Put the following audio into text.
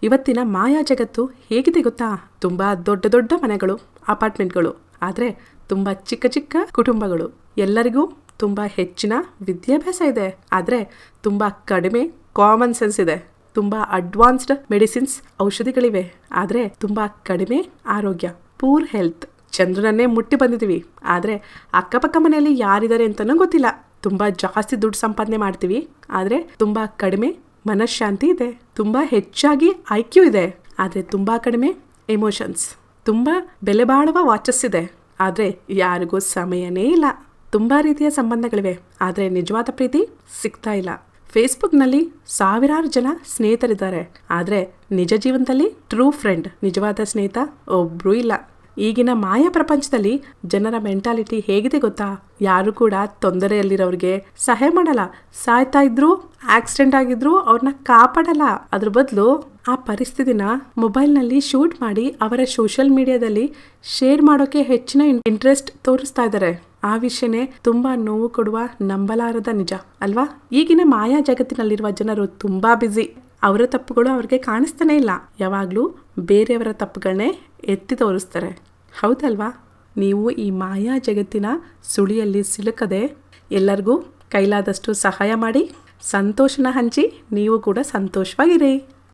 ಇವತ್ತಿನ ಮಾಯಾ ಜಗತ್ತು ಹೇಗಿದೆ ಗೊತ್ತಾ? ತುಂಬ ದೊಡ್ಡ ದೊಡ್ಡ ಮನೆಗಳು, ಅಪಾರ್ಟ್ಮೆಂಟ್ಗಳು, ಆದರೆ ತುಂಬ ಚಿಕ್ಕ ಚಿಕ್ಕ ಕುಟುಂಬಗಳು. ಎಲ್ಲರಿಗೂ ತುಂಬ ಹೆಚ್ಚಿನ ವಿದ್ಯಾಭ್ಯಾಸ ಇದೆ, ಆದರೆ ತುಂಬ ಕಡಿಮೆ ಕಾಮನ್ ಸೆನ್ಸ್ ಇದೆ. ತುಂಬ ಅಡ್ವಾನ್ಸ್ಡ್ ಮೆಡಿಸಿನ್ಸ್, ಔಷಧಿಗಳಿವೆ, ಆದರೆ ತುಂಬ ಕಡಿಮೆ ಆರೋಗ್ಯ, ಪೂರ್ ಹೆಲ್ತ್. ಚಂದ್ರನನ್ನೇ ಮುಟ್ಟಿ ಬಂದಿದ್ದೀವಿ, ಆದರೆ ಅಕ್ಕಪಕ್ಕ ಮನೆಯಲ್ಲಿ ಯಾರಿದ್ದಾರೆ ಅಂತಲೂ ಗೊತ್ತಿಲ್ಲ. ತುಂಬ ಜಾಸ್ತಿ ದುಡ್ಡು ಸಂಪಾದನೆ ಮಾಡ್ತೀವಿ, ಆದರೆ ತುಂಬ ಕಡಿಮೆ ಮನಃಶಾಂತಿ ಇದೆ. ತುಂಬ ಹೆಚ್ಚಾಗಿ IQ ಇದೆ, ಆದರೆ ತುಂಬ ಕಡಿಮೆ ಎಮೋಷನ್ಸ್. ತುಂಬ ಬೆಲೆ ಬಾಳುವ ವಾಚಸ್ ಇದೆ, ಆದರೆ ಯಾರಿಗೂ ಸಮಯನೇ ಇಲ್ಲ. ತುಂಬ ರೀತಿಯ ಸಂಬಂಧಗಳಿವೆ, ಆದರೆ ನಿಜವಾದ ಪ್ರೀತಿ ಸಿಗ್ತಾ ಇಲ್ಲ. ಫೇಸ್ಬುಕ್ನಲ್ಲಿ ಸಾವಿರಾರು ಜನ ಸ್ನೇಹಿತರಿದ್ದಾರೆ, ಆದರೆ ನಿಜ ಜೀವನದಲ್ಲಿ ಟ್ರೂ ಫ್ರೆಂಡ್, ನಿಜವಾದ ಸ್ನೇಹಿತ ಒಬ್ಬರೂ ಇಲ್ಲ. ಈಗಿನ ಮಾಯಾ ಪ್ರಪಂಚದಲ್ಲಿ ಜನರ ಮೆಂಟಾಲಿಟಿ ಹೇಗಿದೆ ಗೊತ್ತಾ? ಯಾರು ಕೂಡ ತೊಂದರೆಯಲ್ಲಿರೋರಿಗೆ ಸಹಾಯ ಮಾಡಲ್ಲ. ಸಾಯ್ತಾ ಇದ್ರು, ಆಕ್ಸಿಡೆಂಟ್ ಆಗಿದ್ರು ಅವ್ರನ್ನ ಕಾಪಾಡಲ್ಲ. ಅದ್ರ ಬದಲು ಆ ಪರಿಸ್ಥಿತಿನ ಮೊಬೈಲ್ನಲ್ಲಿ ಶೂಟ್ ಮಾಡಿ ಅವರ ಸೋಷಿಯಲ್ ಮೀಡಿಯಾದಲ್ಲಿ ಶೇರ್ ಮಾಡೋಕೆ ಹೆಚ್ಚಿನ ಇಂಟ್ರೆಸ್ಟ್ ತೋರಿಸ್ತಾ ಇದ್ದಾರೆ. ಆ ವಿಷಯನೇ ತುಂಬಾ ನೋವು ಕೊಡುವ, ನಂಬಲಾರದ ನಿಜ ಅಲ್ವಾ? ಈಗಿನ ಮಾಯಾ ಜಗತ್ತಿನಲ್ಲಿರುವ ಜನರು ತುಂಬಾ ಬ್ಯುಸಿ. ಅವರ ತಪ್ಪುಗಳು ಅವ್ರಿಗೆ ಕಾಣಿಸ್ತಾನೆ ಇಲ್ಲ. ಯಾವಾಗಲೂ ಬೇರೆಯವರ ತಪ್ಪುಗಳನ್ನೇ ಎತ್ತಿ ತೋರಿಸ್ತಾರೆ, ಹೌದಲ್ವಾ? ನೀವು ಈ ಮಾಯಾ ಜಗತ್ತಿನ ಸುಳಿಯಲ್ಲಿ ಸಿಲುಕದೆ ಎಲ್ಲರಿಗೂ ಕೈಲಾದಷ್ಟು ಸಹಾಯ ಮಾಡಿ, ಸಂತೋಷನ ಹಂಚಿ, ನೀವು ಕೂಡ ಸಂತೋಷವಾಗಿರಿ.